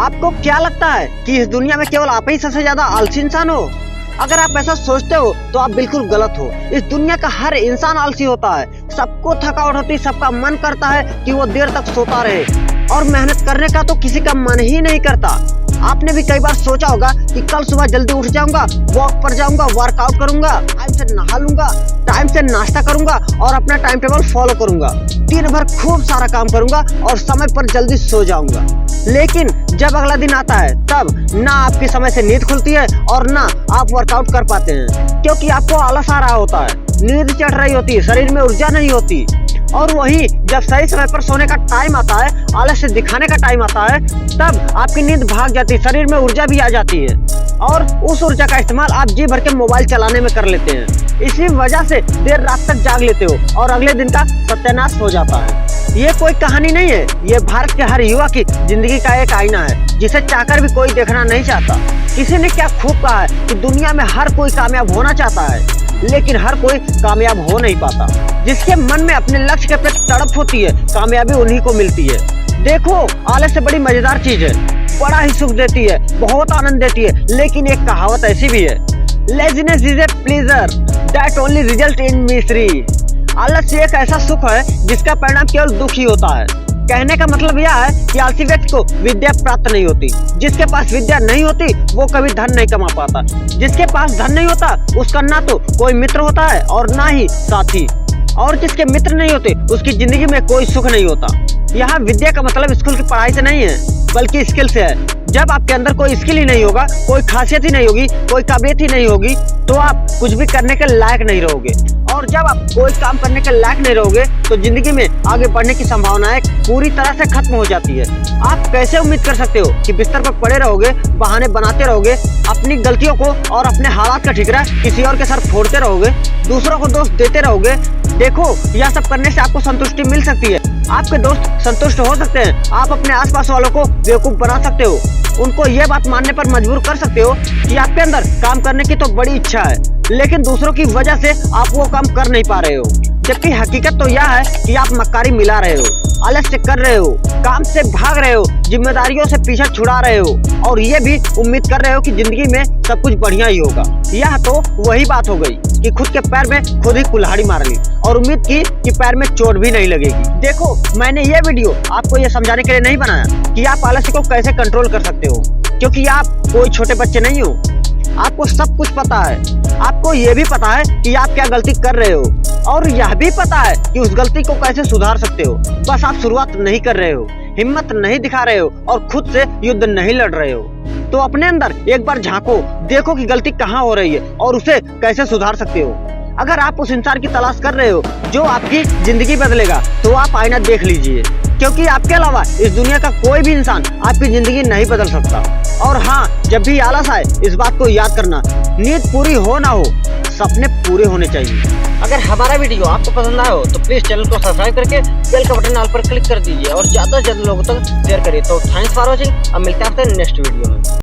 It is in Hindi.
आपको क्या लगता है कि इस दुनिया में केवल आप ही सबसे ज्यादा आलसी इंसान हो? अगर आप ऐसा सोचते हो तो आप बिल्कुल गलत हो। इस दुनिया का हर इंसान आलसी होता है। सबको थकावट होती है, सबका मन करता है कि वो देर तक सोता रहे और मेहनत करने का तो किसी का मन ही नहीं करता। आपने भी कई बार सोचा होगा कि कल सुबह जल्दी उठ जाऊंगा, वॉक पर जाऊंगा, वर्कआउट करूंगा, टाइम से नहा लूंगा, टाइम से नाश्ता करूंगा और अपना टाइम टेबल फॉलो करूंगा, दिन भर खूब सारा काम करूंगा और समय पर जल्दी सो जाऊंगा। लेकिन जब अगला दिन आता है तब ना आपके समय से नींद खुलती है और ना आप वर्कआउट कर पाते हैं, क्योंकि आपको आलस आ रहा होता है, नींद चढ़ रही होती है, शरीर में ऊर्जा नहीं होती। और वही जब सही समय पर सोने का टाइम आता है, आलस्य दिखाने का टाइम आता है, तब आपकी नींद भाग जाती है, शरीर में ऊर्जा भी आ जाती है और उस ऊर्जा का इस्तेमाल आप जी भर के मोबाइल चलाने में कर लेते हैं। इसी वजह से देर रात तक जाग लेते हो और अगले दिन का सत्यानाश हो जाता है। ये कोई कहानी नहीं है, ये भारत के हर युवा की जिंदगी का एक आईना है, जिसे चाहकर भी कोई देखना नहीं चाहता। किसी ने क्या खूब कहा है कि दुनिया में हर कोई कामयाब होना चाहता है, लेकिन हर कोई कामयाब हो नहीं पाता। जिसके मन में अपने लक्ष्य के प्रति तड़प होती है, कामयाबी उन्हीं को मिलती है। देखो, आलस से बड़ी मजेदार चीज है, बड़ा ही सुख देती है, बहुत आनंद देती है, लेकिन एक कहावत ऐसी भी है, laziness is a pleasure that only result in misery. आलस एक ऐसा सुख है जिसका परिणाम केवल दुख ही होता है। कहने का मतलब यह है कि आलसी व्यक्ति को विद्या प्राप्त नहीं होती। जिसके पास विद्या नहीं होती वो कभी धन नहीं कमा पाता। जिसके पास धन नहीं होता उसका ना तो कोई मित्र होता है और ना ही साथी, और जिसके मित्र नहीं होते उसकी जिंदगी में कोई सुख नहीं होता। यहाँ विद्या का मतलब स्कूल की पढ़ाई से नहीं है, बल्कि स्किल से है। जब आपके अंदर कोई स्किल ही नहीं होगा, कोई खासियत ही नहीं होगी, कोई काबिलियत ही नहीं होगी, तो आप कुछ भी करने के लायक नहीं रहोगे। और जब आप कोई काम करने के लायक नहीं रहोगे तो जिंदगी में आगे बढ़ने की संभावनाएं पूरी तरह से खत्म हो जाती है। आप कैसे उम्मीद कर सकते हो कि बिस्तर पर पड़े रहोगे, बहाने बनाते रहोगे, अपनी गलतियों को और अपने हालात का ठिकरा किसी और के सर फोड़ते रहोगे, दूसरों को दोष देते रहोगे? देखो, यह सब करने से आपको संतुष्टि मिल सकती है, आपके दोस्त संतुष्ट हो सकते हैं, आप अपने आसपास वालों को बेवकूफ बना सकते हो, उनको यह बात मानने पर मजबूर कर सकते हो कि आपके अंदर काम करने की तो बड़ी इच्छा है, लेकिन दूसरों की वजह से आप वो काम कर नहीं पा रहे हो। जबकि हकीकत तो यह है कि आप मक्कारी मिला रहे हो, आलस्य कर रहे हो, काम से भाग रहे हो, जिम्मेदारियों से पीछा छुड़ा रहे हो और ये भी उम्मीद कर रहे हो कि जिंदगी में सब कुछ बढ़िया ही होगा। यह तो वही बात हो गई कि खुद के पैर में खुद ही कुल्हाड़ी मार ली और उम्मीद की कि पैर में चोट भी नहीं लगेगी। देखो, मैंने ये वीडियो आपको ये समझाने के लिए नहीं बनाया कि आप आलस्य को कैसे कंट्रोल कर सकते हो, क्योंकि आप कोई छोटे बच्चे नहीं हो। आपको सब कुछ पता है, आपको ये भी पता है कि आप क्या गलती कर रहे हो और यह भी पता है कि उस गलती को कैसे सुधार सकते हो। बस आप शुरुआत नहीं कर रहे हो, हिम्मत नहीं दिखा रहे हो और खुद से युद्ध नहीं लड़ रहे हो। तो अपने अंदर एक बार झांको, देखो कि गलती कहाँ हो रही है और उसे कैसे सुधार सकते हो। अगर आप उस इंसान की तलाश कर रहे हो जो आपकी जिंदगी बदलेगा, तो आप आईना देख लीजिए, क्योंकि आपके अलावा इस दुनिया का कोई भी इंसान आपकी जिंदगी नहीं बदल सकता। और हाँ, जब भी आलस आए इस बात को याद करना, नींद पूरी हो ना हो, सपने पूरे होने चाहिए। अगर हमारा वीडियो आपको पसंद आया हो तो प्लीज चैनल को सब्सक्राइब करके बेल का बटन ऑल पर क्लिक कर दीजिए और ज्यादा से ज्यादा लोगों तक शेयर करिए। तो थैंक्स फॉर वॉचिंग, अब मिलते हैं आपसे नेक्स्ट वीडियो में।